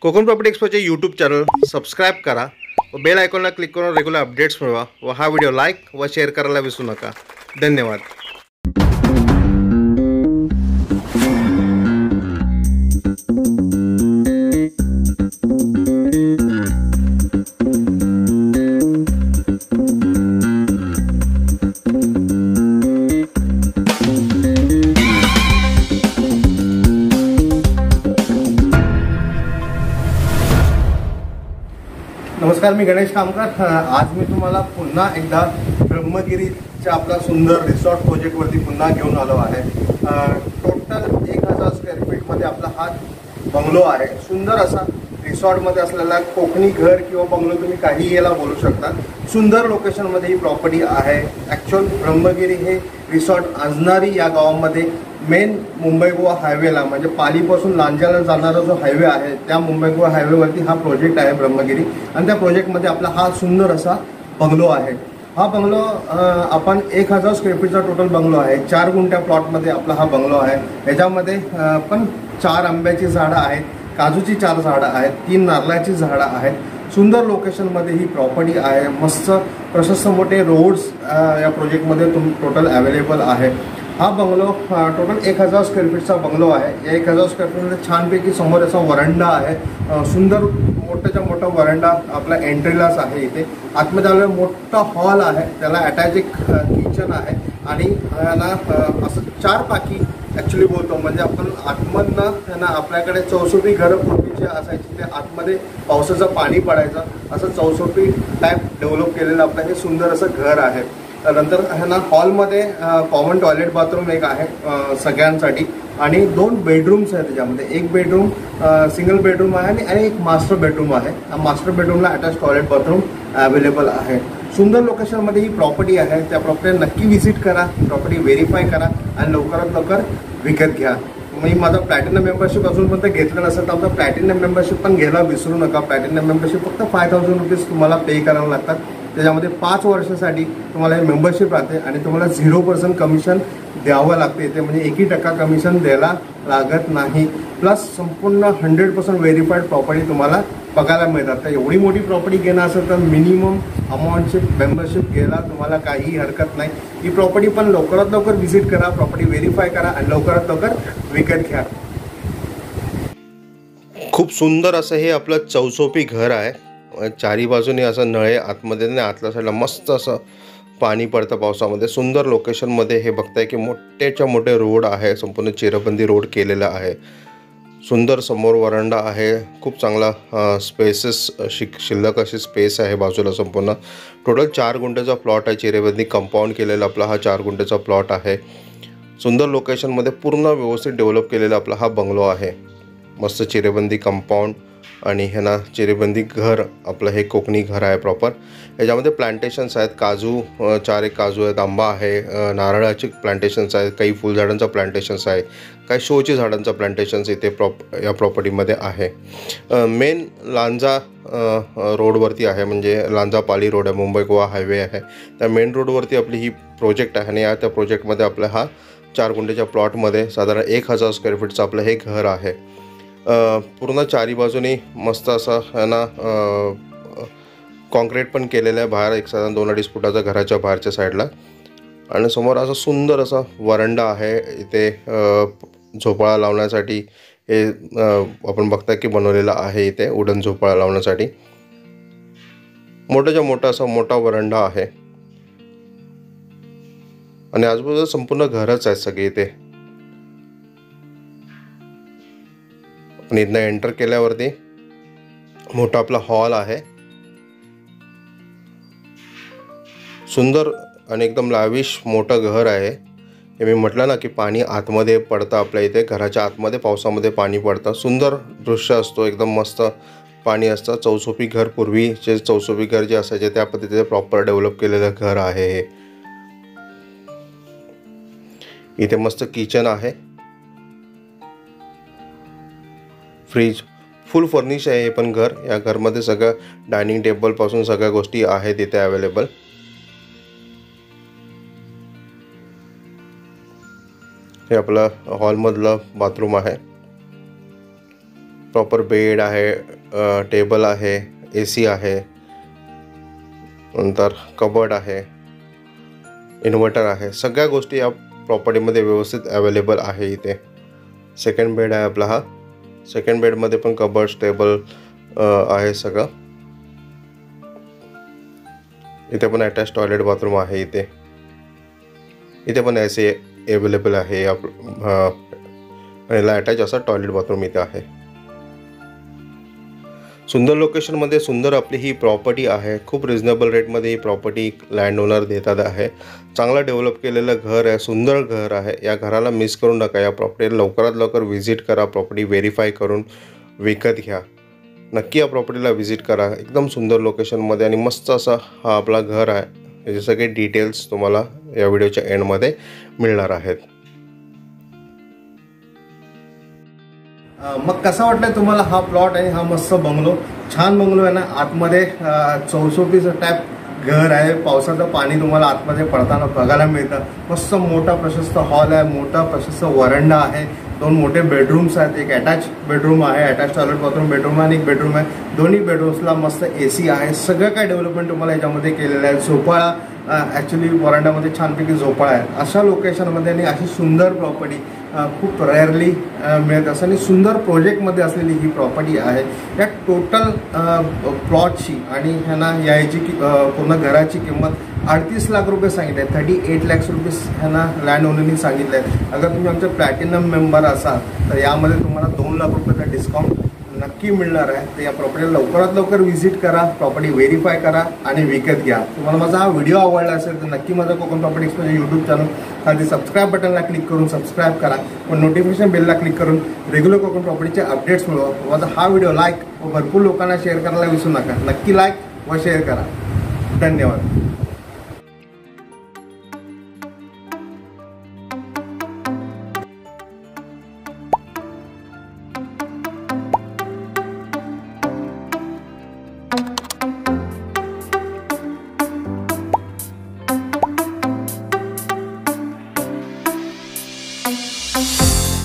Konkan property एक्सपोचे YouTube channel subscribe करा व बेल आयकॉनला क्लिक करून रेग्युलर अपडेट्स मिळवा व हा व्हिडिओ लाईक व शेअर करायला विसरू नका। धन्यवाद। नमस्कार, मी गणेश कामकर। आज मी तुम्हाला पुन्हा एकदा ब्रह्मगिरीच्या आपला सुंदर रिसॉर्ट प्रोजेक्टवरती पुन्हा घेऊन आलो आहे। टोटल 1000 स्क्वेअर फीटमध्ये आपला हा बंगलो आहे। सुंदर असा रिसॉर्टमध्ये असलेला कोकणी घर किंवा बंगलो तुम्ही काही याला बोलू शकता। सुंदर लोकेशनमध्ये ही प्रॉपर्टी आहे। ॲक्च्युअल ब्रह्मगिरी हे रिसॉर्ट अंजनारी या गावामध्ये मेन मुंबई गोवा हायवेला म्हणजे पालीपासून लांजाला जाणारा जो हायवे आहे त्या मुंबई गोवा हायवेवरती हा प्रोजेक्ट आहे ब्रह्मगिरी। आणि त्या प्रोजेक्टमध्ये आपला हा सुंदर असा बंगलो आहे। हा बंगलो आपण 1000 स्क्वेअर फीटचा टोटल बंगलो आहे। 4 गुंठ्या प्लॉटमध्ये आपला हा बंगलो आहे। याच्यामध्ये पण 4 आंब्याची झाडं आहेत, काजूची 4 झाडं आहेत, 3 नारळाची झाडं आहेत। सुंदर लोकेशनमध्ये ही प्रॉपर्टी आहे। मस्त प्रशस्त मोठे रोड्स या प्रोजेक्टमध्ये टोटल अवेलेबल आहे। हा बंगलो टोटल 1000 स्क्वेअर फीटचा बंगलो आहे। या 1000 स्क्वेअर फीटमध्ये छानपैकी समोर असा वरांडा आहे। सुंदर मोठाच्या मोठा वरांडा आपला एंट्रीलाच आहे। इथे आतमध्ये आलेला मोठा हॉल आहे, त्याला अटॅच एक किचन आहे आणि याला असं 4 पाकी ॲक्च्युली बोलतो म्हणजे आपण आतमधनं आपल्याकडे चौसोपी घरं पूर्वीचे असायची, ते आतमध्ये पावसाचं पाणी पडायचं असं चौसोपी टाईप डेव्हलप केलेलं आपलं हे सुंदर असं घर आहे। नंतर हॉलमध्ये कॉमन टॉयलेट बाथरूम एक आहे सगळ्यांसाठी आणि 2 बेडरूम्स आहेत। त्याच्यामध्ये एक बेडरूम सिंगल बेडरूम आहे आणि एक मास्टर बेडरूम आहे। मास्टर बेडरूमला अटॅच टॉयलेट बाथरूम अवेलेबल आहे। सुंदर लोकेशनमध्ये ही प्रॉपर्टी आहे। त्या प्रॉपर्टीला नक्की व्हिजिट करा, प्रॉपर्टी व्हेरीफाय करा आणि लवकरात लवकर विकत घ्या। मी माझा प्लॅटिनम मेंबरशिप अजूनपर्यंत घेतलं नसेल तर आमचा प्लॅटिनम मेंबरशिप पण घ्यायला विसरू नका। प्लॅटिनम मेंबरशिप फक्त 5000 रुपीज तुम्हाला पे करावं लागतात। त्याच्यामध्ये 5 वर्षासाठी तुम्हाला हे मेंबरशिप राहते आणि तुम्हाला 0% कमिशन द्यावं लागते। इथे म्हणजे 1% कमिशन द्यायला लागत नाही। प्लस संपूर्ण 100% व्हेरीफाईड प्रॉपर्टी तुम्हाला बघायला मिळतात। तर एवढी मोठी प्रॉपर्टी घेणं असेल तर मिनिमम अमाऊंटची मेंबरशिप घ्यायला तुम्हाला काही हरकत नाही। ही प्रॉपर्टी पण लवकरात लवकर व्हिजिट करा, प्रॉपर्टी व्हेरीफाय करा आणि लवकरात लवकर विकत घ्या। खूप सुंदर असं हे आपलं चौसोपी घर आहे। 4ही बाजूने असं नळे आतमध्ये आणि आतल्या साईडला मस्त असं पाणी पडतं पावसामध्ये। सुंदर लोकेशनमध्ये हे बघताय की मोठेच्या मोठे रोड आहे, संपूर्ण चिरबंदी रोड केलेला आहे। सुंदर समोर वरांडा आहे, खूप चांगला स्पेसेस शिल्लक अशी स्पेस आहे बाजूला संपूर्ण। टोटल 4 गुंठ्याचा प्लॉट आहे, चिरेबंदी कंपाऊंड केलेला आपला हा 4 गुंठ्याचा प्लॉट आहे। सुंदर लोकेशनमध्ये पूर्ण व्यवस्थित डेव्हलप केलेला आपला हा बंगलो आहे। मस्त चिरेबंदी कंपाऊंड आणि हे ना चिरेबंदी घर आपलं हे कोकणी घर आहे प्रॉपर। याच्यामध्ये प्लांटेशन्स आहेत, काजू 4 एक काजू आहेत, आंबा आहे, नारळाचे प्लांटेशन्स आहेत, काही फुलझाडांचा प्लांटेशन्स आहे, काही शोची झाडांचा प्लांटेशन्स इथे या प्रॉपर्टीमध्ये आहे। मेन लांजा रोडवरती आहे, म्हणजे लांजा पाली रोड आहे, मुंबई गोवा हायवे आहे, त्या मेन रोडवरती आपली ही प्रोजेक्ट आहे। आणि त्या प्रोजेक्टमध्ये आपला हा 4 गुंठ्याच्या प्लॉटमध्ये साधारण 1000 स्क्वेअर फीटचं आपलं हे घर आहे। पूर्ण 4ही बाजूनी मस्त असं ना कॉन्क्रीट पण केलेलं आहे। बाहेर एक साधारण 2-2.5 फुटाचा घराच्या बाहेरच्या साईडला आणि समोर असं सुंदर असा वरांडा आहे। इथे झोपाळा लावण्यासाठी हे आपण बघता की बनवलेला आहे। इथे वुडन झोपाळा लावण्यासाठी मोठाच्या मोठा असा मोठा वरांडा आहे आणि आजूबाजूला संपूर्ण घरच आहेत सगळे इथे। आणि इथनं एंटर केल्यावरती मोठा आपला हॉल आहे। सुंदर आणि एकदम लाविश मोठं घर आहे। हे मी म्हटलं ना की पाणी आतमध्ये पडतं, आपल्या इथे घराच्या आतमध्ये पावसामध्ये पाणी पडतं। सुंदर दृश्य असतो, एकदम मस्त पाणी असतं। चौसोपी घर, पूर्वीचे चौसोपी घर जे असायचे त्या पद्धतीने प्रॉपर डेव्हलप केलेलं घर आहे हे। इथे मस्त किचन आहे, फ्रीज, फुल फर्निश आहे हे पण घर। या घरमध्ये सगळं डायनिंग टेबल पासून सगळ्या गोष्टी आहेत इथे अवेलेबल। हे आपलं हॉलमधलं बाथरूम आहे। प्रॉपर बेड आहे, टेबल आहे, AC आहे, नंतर कबर्ड आहे, इन्व्हर्टर आहे. सगळ्या गोष्टी या प्रॉपर्टीमध्ये व्यवस्थित अवेलेबल आहे. इथे सेकंड बेड आहे आपला हा. सेकंड बेडमध्ये पण कबर्ड, टेबल आहे सगळं. इथे पण अटॅच टॉयलेट बाथरूम आहे. इथे पण AC अवेलेबल आहे. याला अटॅच असा टॉयलेट बाथरूम इथे आहे. सुंदर लोकेशनमध्ये सुंदर आपली ही प्रॉपर्टी आहे. खूप रिजनेबल रेटमध्ये ही प्रॉपर्टी लँड ओनर देतात आहे. चांगला डेव्हलप केलेलं घर आहे, सुंदर घर आहे. या घराला मिस करू नका. या प्रॉपर्टीला लवकरात लवकर व्हिजिट करा. प्रॉपर्टी व्हेरीफाय करून विकत घ्या. नक्की या प्रॉपर्टीला व्हिजिट करा. एकदम सुंदर लोकेशनमध्ये आणि मस्त असा हा आपला घर आहे. याचे सगळे डिटेल्स तुम्हाला या व्हिडिओच्या एंडमध्ये मिळणार आहेत. मग कसा वाटलाय तुम्हाला हा प्लॉट आणि हा मस्त बंगलो? छान बंगलो आहे ना. आतमध्ये चौसोटीचं टाईप घर आहे. पावसाचं पाणी तुम्हाला आतमध्ये पडताना बघायला मिळतं. मस्त मोठा प्रशस्त हॉल आहे, मोठा प्रशस्त वरांडा आहे, 2 मोठे बेडरूम्स आहेत, एक अटॅच बेडरूम आहे, अटॅच टॉयलेट बाथरूम बेडरूम आणि एक बेडरूम आहे. दोन्ही बेडरूम्सला मस्त AC आहे. सगळं काय डेव्हलपमेंट तुम्हाला याच्यामध्ये केलेलं आहे. झोपाळा ॲक्च्युली वरांड्यामध्ये छानपैकी झोपाळा आहे. अशा लोकेशनमध्ये आणि अशी सुंदर प्रॉपर्टी खूप रेअरली मिळत असं आणि सुंदर प्रोजेक्टमध्ये असलेली ही प्रॉपर्टी आहे. या टोटल प्लॉटची आणि ह्यांना यायची पूर्ण घराची किंमत 38 लाख रुपये सांगितले आहे. 38 lakhs रुपीज ह्यांना लँड ओनरनी सांगितले आहेत. अगर तुम्ही आमच्या प्लॅटिनम मेंबर असाल तर यामध्ये तुम्हाला 2 लाख रुपयाचा डिस्काउंट नक्की मिळणार आहे. तर या प्रॉपर्टीला लवकरात लवकर व्हिजिट करा, प्रॉपर्टी व्हेरीफाय करा आणि विकत घ्या. तुम्हाला माझा हा व्हिडिओ आवडला असेल तर नक्की माझा Konkan property expert YouTube channel खाली सबस्क्राईब बटनला क्लिक करून सबस्क्राईब करा व नोटिफिकेशन बेलला क्लिक करून रेग्युलर कोकण प्रॉपर्टीचे अपडेट्स मिळवा. माझा हा व्हिडिओ लाईक व भरपूर लोकांना शेअर करायला विसरू नका. नक्की लाईक व शेअर करा. धन्यवाद.